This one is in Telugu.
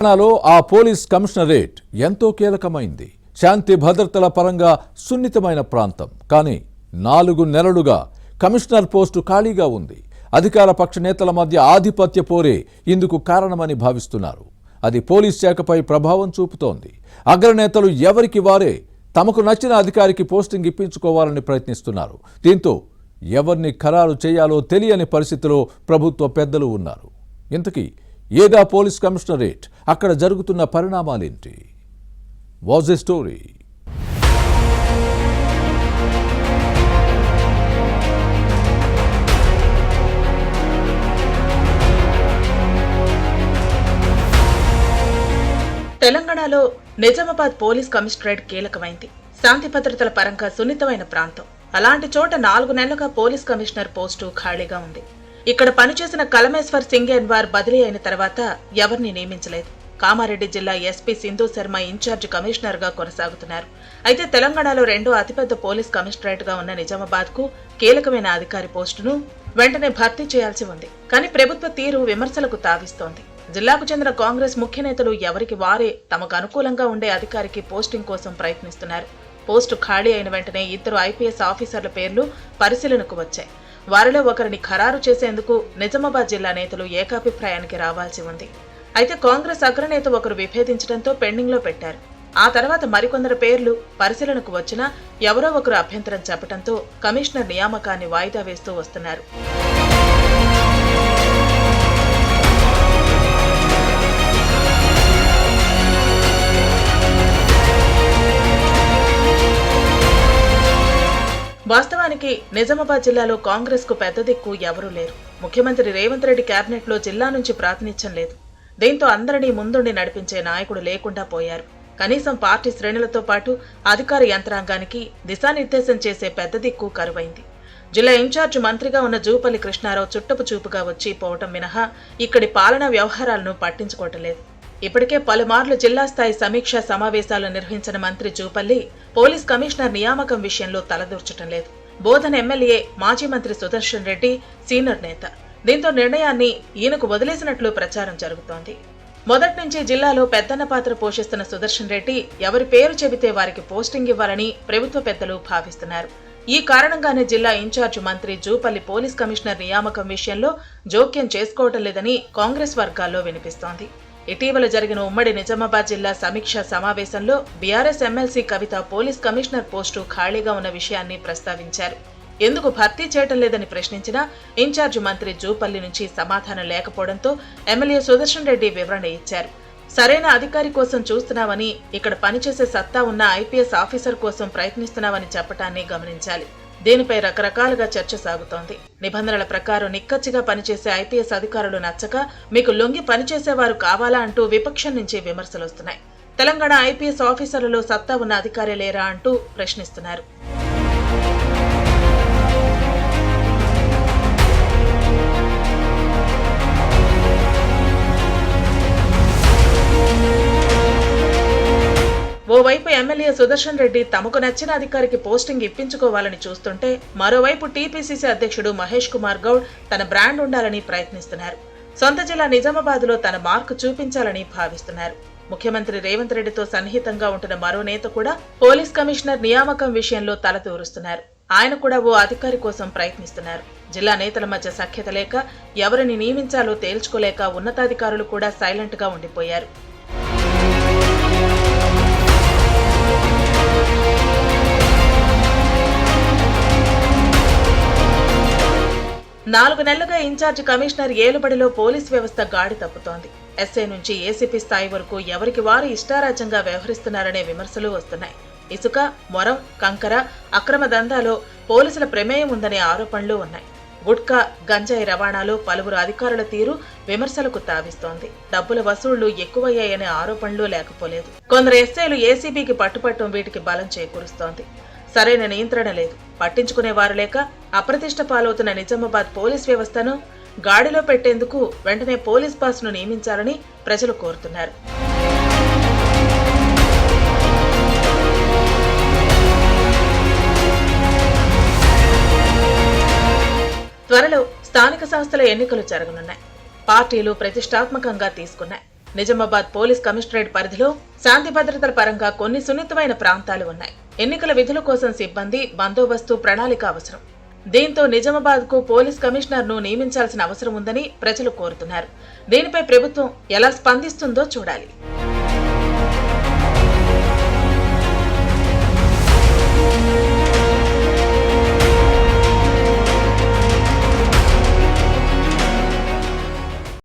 తెలంగాణలో ఆ పోలీస్ కమిషనరేట్ ఎంతో కీలకమైంది. శాంతి భద్రతల పరంగా సున్నితమైన ప్రాంతం. కానీ 4 నెలలుగా కమిషనర్ పోస్టు ఖాళీగా ఉంది. అధికార పక్ష నేతల మధ్య ఆధిపత్య పోరే ఇందుకు కారణమని భావిస్తున్నారు. అది పోలీస్ శాఖపై ప్రభావం చూపుతోంది. అగ్రనేతలు ఎవరికి వారే తమకు నచ్చిన అధికారికి పోస్టింగ్ ఇప్పించుకోవాలని ప్రయత్నిస్తున్నారు. దీంతో ఎవరిని ఖరారు చేయాలో తెలియని పరిస్థితిలో ప్రభుత్వ పెద్దలు ఉన్నారు. ఇంతకీ ఏదా పోలీస్ కమిషనరేట్? అక్కడ జరుగుతున్న పరిణామాలేంటి? Was a story. తెలంగాణలో నిజామాబాద్ పోలీస్ కమిషనరేట్ కీలకమైంది. శాంతి భద్రతల పరంగా సున్నితమైన ప్రాంతం. అలాంటి చోట 4 నెలలుగా పోలీస్ కమిషనర్ పోస్టు ఖాళీగా ఉంది. ఇక్కడ పనిచేసిన కలమేశ్వర్ సింగ్ ఎన్వార్ బదిలీ అయిన తర్వాత ఎవరిని నియమించలేదు. కామారెడ్డి జిల్లా SP Sindhu Sharma incharge commissioner గా కొనసాగుతున్నారు. అయితే తెలంగాణలో రెండో అతిపెద్ద పోలీస్ కమిషనరేట్ గా ఉన్న నిజామాబాద్ కు కీలకమైన అధికారి పోస్టును వెంటనే భర్తీ చేయాల్సి ఉంది. కానీ ప్రభుత్వ తీరు విమర్శలకు తావిస్తోంది. జిల్లాకు చెందిన కాంగ్రెస్ ముఖ్య నేతలు ఎవరికి వారే తమకు అనుకూలంగా ఉండే అధికారికి పోస్టింగ్ కోసం ప్రయత్నిస్తున్నారు. పోస్టు ఖాళీ అయిన వెంటనే 2 ఐపీఎస్ ఆఫీసర్ల పేర్లు పరిశీలనకు వచ్చాయి. వారిలో ఒకరిని ఖరారు చేసేందుకు నిజామాబాద్ జిల్లా నేతలు ఏకాభిప్రాయానికి రావాల్సి ఉంది. అయితే కాంగ్రెస్ అగ్రనేత ఒకరు విభేదించడంతో పెండింగ్ లో పెట్టారు. ఆ తర్వాత మరికొందరు పేర్లు పరిశీలనకు వచ్చినా ఎవరో ఒకరు అభ్యంతరం చెప్పడంతో కమిషనర్ నియామకాన్ని వాయిదా వేస్తూ వస్తున్నారు. వాస్తవానికి నిజామాబాద్ జిల్లాలో కాంగ్రెస్ కు పెద్ద దిక్కు ఎవరూ లేరు. ముఖ్యమంత్రి రేవంత్ రెడ్డి కేబినెట్ లో జిల్లా నుంచి ప్రాతినిధ్యం లేదు. దీంతో అందరినీ ముందుండి నడిపించే నాయకుడు లేకుండా పోయారు. కనీసం పార్టీ శ్రేణులతో పాటు అధికార యంత్రాంగానికి దిశానిర్దేశం చేసే పెద్ద దిక్కు కరువైంది. జిల్లా ఇన్ఛార్జ్ మంత్రిగా ఉన్న జూపల్లి కృష్ణారావు చుట్టపు చూపుగా వచ్చి పోవటం మినహా ఇక్కడి పాలనా వ్యవహారాలను పట్టించుకోవటం లేదు. ఇప్పటికే పలుమార్లు జిల్లా స్థాయి సమీక్షా సమావేశాలు నిర్వహించిన మంత్రి జూపల్లి పోలీస్ కమిషనర్ నియామకం విషయంలో తలదూర్చటం లేదు. బోధన ఎమ్మెల్యే మాజీ మంత్రి సుదర్శన్ రెడ్డి సీనియర్ నేత. దీంతో నిర్ణయాన్ని ఈయనకు వదిలేసినట్లు ప్రచారం జరుగుతోంది. మొదటి నుంచి జిల్లాలో పెద్దన్న పాత్ర పోషిస్తున్న సుదర్శన్ రెడ్డి ఎవరి పేరు చెబితే వారికి పోస్టింగ్ ఇవ్వాలని ప్రభుత్వ పెద్దలు భావిస్తున్నారు. ఈ కారణంగానే జిల్లా ఇన్ఛార్జ్ మంత్రి జూపల్లి పోలీస్ కమిషనర్ నియామకం విషయంలో జోక్యం చేసుకోవటం లేదని కాంగ్రెస్ వర్గాల్లో వినిపిస్తోంది. ఇటీవల జరిగిన ఉమ్మడి నిజామాబాద్ జిల్లా సమీక్షా సమావేశంలో బీఆర్ఎస్ ఎమ్మెల్సీ కవిత పోలీస్ కమిషనర్ పోస్టు ఖాళీగా ఉన్న విషయాన్ని ప్రస్తావించారు. ఎందుకు భర్తీ చేయటం లేదని ప్రశ్నించినా ఇన్ఛార్జ్ మంత్రి జూపల్లి నుంచి సమాధానం లేకపోవడంతో ఎమ్మెల్యే సుదర్శన్ రెడ్డి వివరణ ఇచ్చారు. సరైన అధికారి కోసం చూస్తున్నామని, ఇక్కడ పనిచేసే సత్తా ఉన్న ఐపీఎస్ ఆఫీసర్ కోసం ప్రయత్నిస్తున్నామని చెప్పటాన్ని గమనించాలి. దీనిపై రకరకాలుగా చర్చ సాగుతోంది. నిబంధనల ప్రకారం నిక్కచ్చిగా పనిచేసే ఐపీఎస్ అధికారులు నచ్చక మీకు లొంగి పనిచేసేవారు కావాలా అంటూ విపక్షం నుంచి విమర్శలొస్తున్నాయి. తెలంగాణ ఐపీఎస్ ఆఫీసర్లలో సత్తా ఉన్న అధికారి లేరా అంటూ ప్రశ్నిస్తున్నారు. ఓవైపు ఎమ్మెల్యే సుదర్శన్ రెడ్డి తమకు నచ్చిన అధికారికి పోస్టింగ్ ఇప్పించుకోవాలని చూస్తుంటే, మరోవైపు టీపీసీసీ అధ్యక్షుడు మహేష్ కుమార్ గౌడ్ తన బ్రాండ్ ఉండాలని ప్రయత్నిస్తున్నారు. సొంత జిల్లా నిజామాబాద్ లో తన మార్కు చూపించాలని భావిస్తున్నారు. ముఖ్యమంత్రి రేవంత్ రెడ్డితో సన్నిహితంగా ఉంటున్న మరో నేత కూడా పోలీస్ కమిషనర్ నియామకం విషయంలో తలదూరుస్తున్నారు. ఆయన కూడా ఓ అధికారి కోసం ప్రయత్నిస్తున్నారు. జిల్లా నేతల మధ్య సఖ్యత లేక ఎవరిని నియమించాలో తేల్చుకోలేక ఉన్నతాధికారులు కూడా సైలెంట్ గా ఉండిపోయారు. నాలుగు నెలలుగా ఇన్ఛార్జ్ కమిషనర్ ఏలుబడిలో పోలీస్ వ్యవస్థ గాడి తప్పుతోంది. ఎస్ఐ నుంచి ఏసీపీ స్థాయి వరకు ఎవరికి వారు ఇష్టారాజ్యంగా వ్యవహరిస్తున్నారనే విమర్శలు వస్తున్నాయి. ఇసుక, మొరం, కంకర అక్రమ దందాలో పోలీసుల ప్రమేయం ఉందనే ఆరోపణలు ఉన్నాయి. గుట్కా, గంజాయి రవాణాలో పలువురు అధికారుల తీరు విమర్శలకు తావిస్తోంది. డబ్బుల వసూళ్లు ఎక్కువయ్యాయనే ఆరోపణలు లేకపోలేదు. కొందరు ఎస్ఐలు ఏసీబీకి పట్టుపట్టడం వీటికి బలం చేకూరుస్తోంది. సరైన నియంత్రణ లేదు. పట్టించుకునేవారు లేక అప్రతిష్ట పాలవుతున్న నిజామాబాద్ పోలీస్ వ్యవస్థను గాడిలో పెట్టేందుకు వెంటనే పోలీస్ బాస్ను నియమించాలని ప్రజలు కోరుతున్నారు. త్వరలో స్థానిక సంస్థల ఎన్నికలు జరగనున్నాయి. పార్టీలు ప్రతిష్టాత్మకంగా తీసుకున్నాయి. నిజామాబాద్ పోలీస్ కమిషనరేట్ పరిధిలో శాంతి భద్రతల పరంగా కొన్ని సున్నితమైన ప్రాంతాలు ఉన్నాయి. ఎన్నికల విధుల కోసం సిబ్బంది, బందోబస్తు, ప్రణాళిక అవసరం. దీంతో నిజామాబాద్కు పోలీస్ కమిషనర్ను నియమించాల్సిన అవసరం ఉందని ప్రజలు కోరుతున్నారు. దీనిపై ప్రభుత్వం ఎలా స్పందిస్తుందో చూడాలి.